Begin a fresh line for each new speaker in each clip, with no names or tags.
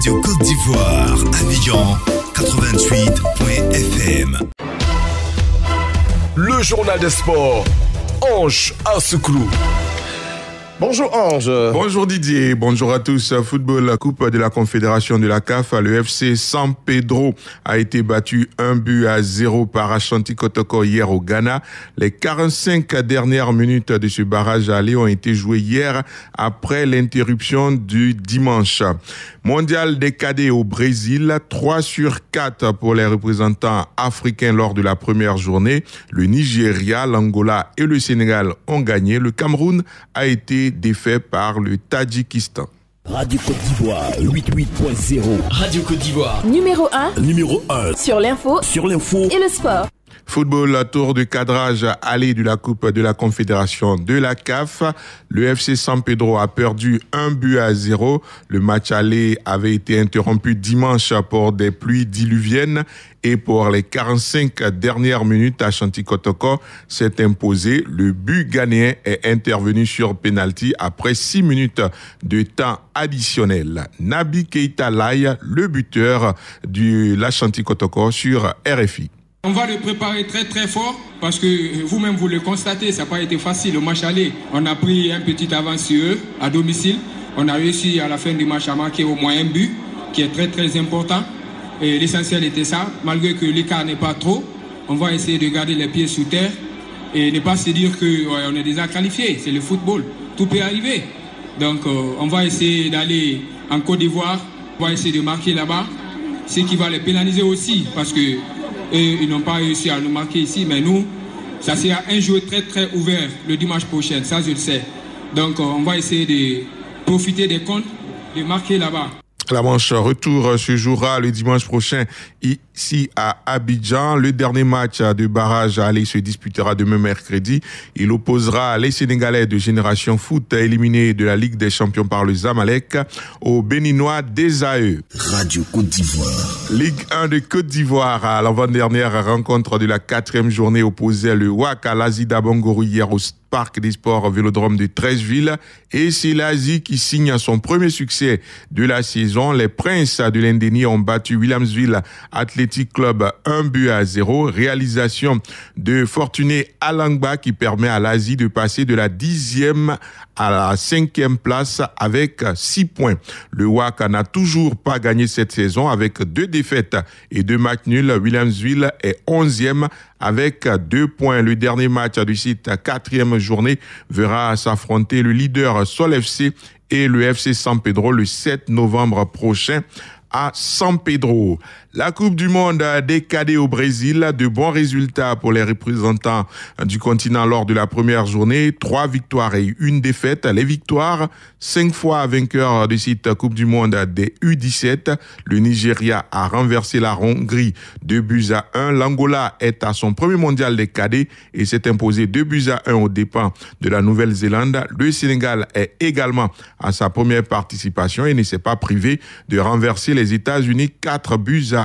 Radio Côte d'Ivoire, Abidjan, 88.fm.
Le journal des sports, Ange Assoukro.
Bonjour Ange.
Bonjour Didier, bonjour à tous. Football, Coupe de la Confédération de la CAF, le FC San Pedro a été battu 1-0 par Ashanti Kotoko hier au Ghana. Les 45 dernières minutes de ce barrage aller ont été jouées hier après l'interruption du dimanche. Mondial des cadets au Brésil, 3/4 pour les représentants africains lors de la première journée. Le Nigeria, l'Angola et le Sénégal ont gagné. Le Cameroun a été défait par le Tadjikistan.
Radio Côte d'Ivoire 88.0.
Radio Côte d'Ivoire.
Numéro 1.
Numéro 1.
Sur l'info et le sport.
Football, tour de cadrage aller de la Coupe de la Confédération de la CAF. Le FC San Pedro a perdu 1-0. Le match aller avait été interrompu dimanche pour des pluies diluviennes et pour les 45 dernières minutes, Ashanti Kotoko s'est imposé. Le but ghanéen est intervenu sur penalty après 6 minutes de temps additionnel. Nabi Keita Laye, le buteur de l'Ashanti Kotoko sur RFI.
On va le préparer très très fort parce que vous-même vous le constatez, ça n'a pas été facile. Au match aller, on a pris un petit avance sur eux à domicile. On a réussi à la fin du match à marquer au moins un but qui est très très important. Et l'essentiel était ça, malgré que l'écart n'est pas trop. On va essayer de garder les pieds sous terre et ne pas se dire qu'on est déjà qualifié. C'est le football, tout peut arriver. Donc on va essayer d'aller en Côte d'Ivoire, on va essayer de marquer là-bas. Ce qui va les pénaliser aussi parce que ils n'ont pas réussi à nous marquer ici, mais nous, ça sera un jeu très très ouvert le dimanche prochain, ça je le sais. Donc on va essayer de profiter des comptes, de marquer là-bas.
La manche retour se jouera le dimanche prochain ici à Abidjan. Le dernier match de barrage aller se disputera demain mercredi. Il opposera les Sénégalais de Génération Foot éliminés de la Ligue des Champions par le Zamalek aux Béninois des AE.
Radio Côte d'Ivoire.
Ligue 1 de Côte d'Ivoire à l'avant-dernière rencontre de la 4e journée opposait le WAC à l'Azida Bangorou hier au Parc des Sports Vélodrome de Treichville. Et c'est l'Asie qui signe son premier succès de la saison. Les Princes de l'Indénie ont battu Williamsville Athletic Club 1-0. Réalisation de Fortuné Alangba qui permet à l'Asie de passer de la 10e à la 5e place avec 6 points. Le WAC n'a toujours pas gagné cette saison avec 2 défaites et 2 matchs nuls. Williamsville est 11e avec 2 points. Le dernier match du site 4e journée verra s'affronter le leader Sol FC et le FC San Pedro le 7 novembre prochain à San Pedro. La Coupe du monde des cadets au Brésil, de bons résultats pour les représentants du continent lors de la première journée. 3 victoires et 1 défaite. Les victoires, 5 fois vainqueur de cette Coupe du monde des U17. Le Nigeria a renversé la Hongrie 2-1. L'Angola est à son premier mondial des cadets et s'est imposé 2-1 aux dépens de la Nouvelle-Zélande. Le Sénégal est également à sa première participation et ne s'est pas privé de renverser les États-Unis 4-1.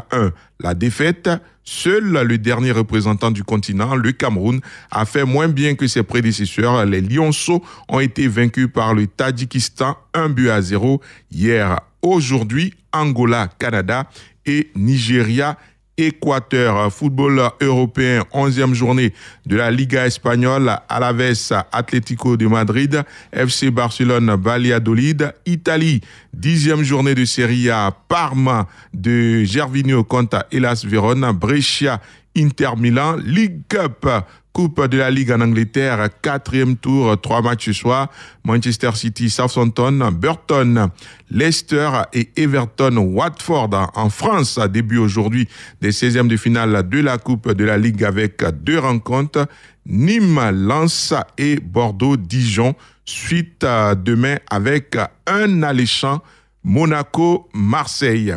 La défaite, seul le dernier représentant du continent, le Cameroun, a fait moins bien que ses prédécesseurs. Les Lionceaux ont été vaincus par le Tadjikistan 1-0 hier. Aujourd'hui, Angola, Canada et Nigeria, Équateur. Football européen, 11e journée de la Liga espagnole. Alaves, Atlético de Madrid, FC Barcelone, Valladolid. Italie, 10e journée de Serie A, Parma de Gervinho contre Hellas Vérone. Brescia, Inter Milan. Ligue Cup, Coupe de la Ligue en Angleterre, 4e tour, 3 matchs ce soir. Manchester City, Southampton, Burton, Leicester et Everton, Watford. En France, début aujourd'hui des 16e de finale de la Coupe de la Ligue avec 2 rencontres. Nîmes, Lens et Bordeaux-Dijon. Suite demain avec un alléchant Monaco-Marseille.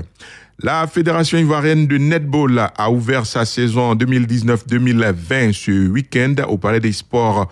La Fédération ivoirienne de netball a ouvert sa saison 2019-2020 ce week-end au Palais des Sports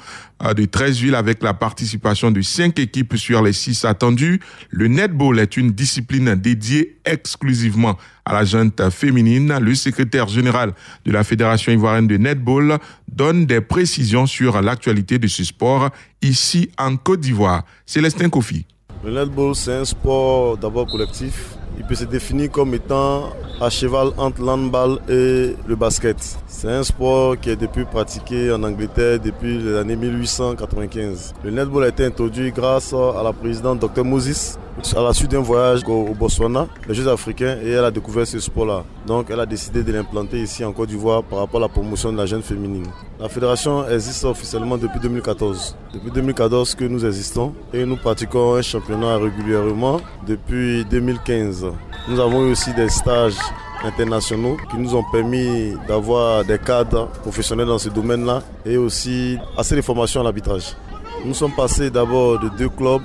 de Treichville avec la participation de 5 équipes sur les 6 attendues. Le netball est une discipline dédiée exclusivement à la gente féminine. Le secrétaire général de la Fédération ivoirienne de netball donne des précisions sur l'actualité de ce sport ici en Côte d'Ivoire. Célestin Kofi.
Le netball, c'est un sport d'abord collectif. Il peut se définir comme étant à cheval entre l'handball et le basket. C'est un sport qui est depuis pratiqué en Angleterre depuis les années 1895. Le netball a été introduit grâce à la présidente Dr Moses à la suite d'un voyage au Botswana, les Jeux africains, et elle a découvert ce sport-là. Donc elle a décidé de l'implanter ici en Côte d'Ivoire par rapport à la promotion de la jeune féminine. La fédération existe officiellement depuis 2014. Depuis 2014 que nous existons et nous pratiquons un championnat régulièrement depuis 2015. Nous avons eu aussi des stages internationaux qui nous ont permis d'avoir des cadres professionnels dans ce domaine-là et aussi assez de formations à l'arbitrage. Nous sommes passés d'abord de 2 clubs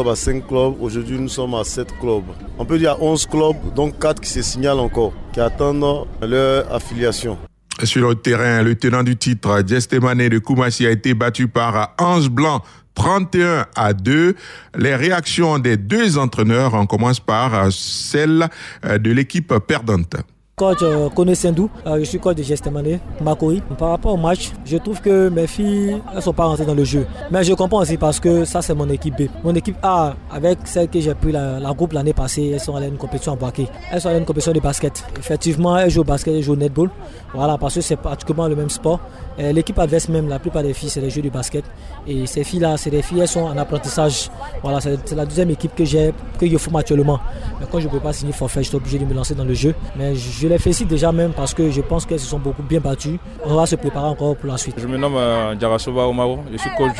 à 5 clubs. Aujourd'hui, nous sommes à 7 clubs. On peut dire 11 clubs, donc 4 qui se signalent encore, qui attendent leur affiliation.
Sur le terrain, le tenant du titre, Gestemane de Koumassi, a été battu par Ange Blanc 31-2. Les réactions des 2 entraîneurs, on commence par celle de l'équipe perdante.
Coach Koné Sendou, je suis coach de Gestemane, Makori. Par rapport au match, je trouve que mes filles ne sont pas rentrées dans le jeu. Mais je comprends aussi parce que ça c'est mon équipe B. Mon équipe A, avec celle que j'ai pris la groupe l'année passée, elles sont allées à une compétition en Boaké. Elles sont allées à une compétition de basket. Effectivement, elles jouent au basket, elles jouent au netball. Voilà, parce que c'est pratiquement le même sport. L'équipe adverse même, la plupart des filles, c'est les jeux du basket. Et ces filles-là, c'est des filles, elles sont en apprentissage. Voilà, c'est la deuxième équipe que je forme actuellement. Mais quand je ne peux pas signer forfait, je suis obligé de me lancer dans le jeu. Mais je les félicite déjà même parce que je pense qu'elles se sont beaucoup bien battues. On va se préparer encore pour la suite.
Je me nomme Djarasova Omaro, je suis coach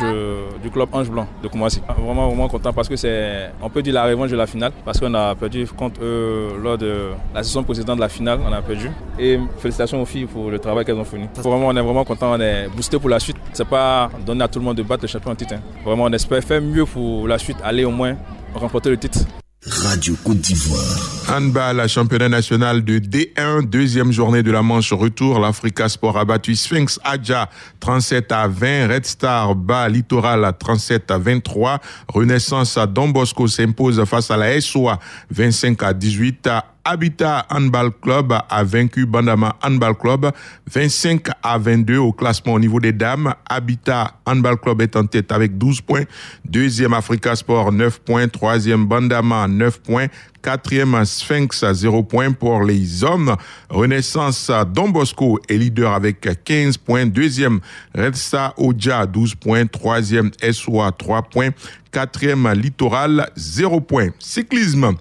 du club Ange Blanc de Koumassi. Vraiment content parce que c'est, on peut dire, la revanche de la finale parce qu'on a perdu contre eux lors de la saison précédente de la finale, on a perdu. Et félicitations aux filles pour le travail qu'elles ont fourni. Vraiment, on est vraiment content, on est boosté pour la suite. C'est pas donner à tout le monde de battre le champion en titre. Vraiment, on espère faire mieux pour la suite, aller au moins remporter le titre.
Radio Côte d'Ivoire.
Handball, championnat national de D1, deuxième journée de la manche retour. L'Africa Sport a battu Sphinx Adja 37-20, Red Star bat Littoral 37-23, Renaissance à Don Bosco s'impose face à la SOA 25-18. Habitat Handball Club a vaincu Bandama Handball Club 25-22 au classement au niveau des dames. Habitat Handball Club est en tête avec 12 points. Deuxième Africa Sport 9 points. Troisième Bandama 9 points. Quatrième Sphinx 0 points pour les hommes. Renaissance Don Bosco est leader avec 15 points. Deuxième Red Star Oja 12 points. Troisième SOA 3 points. Quatrième Littoral 0 points. Cyclisme.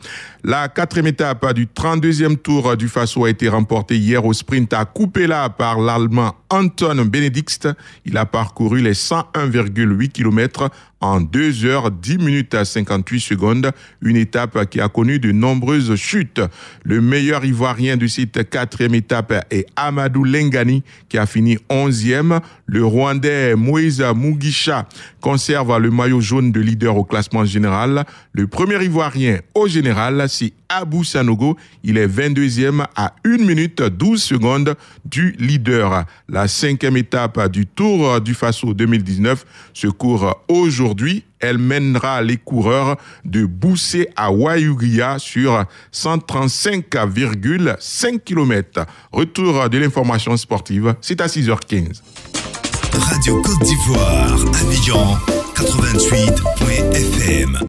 La quatrième étape du 32e tour du Faso a été remportée hier au sprint à Kupela par l'Allemand Anton Benedikt. Il a parcouru les 101,8 km en 2 heures 10 minutes à 58 secondes. Une étape qui a connu de nombreuses chutes. Le meilleur Ivoirien de cette quatrième étape est Amadou Lengani qui a fini 11e. Le Rwandais Moïse Mugisha conserve le maillot jaune de leader au classement général. Le premier Ivoirien au général, c'est Abou Sanogo. Il est 22e à 1 minute 12 secondes du leader. La cinquième étape du Tour du Faso 2019 se court aujourd'hui. Elle mènera les coureurs de Boussé à Wayugia sur 135,5 km. Retour de l'information sportive, c'est à 6h15.
Radio Côte d'Ivoire, Abidjan, 88.fm.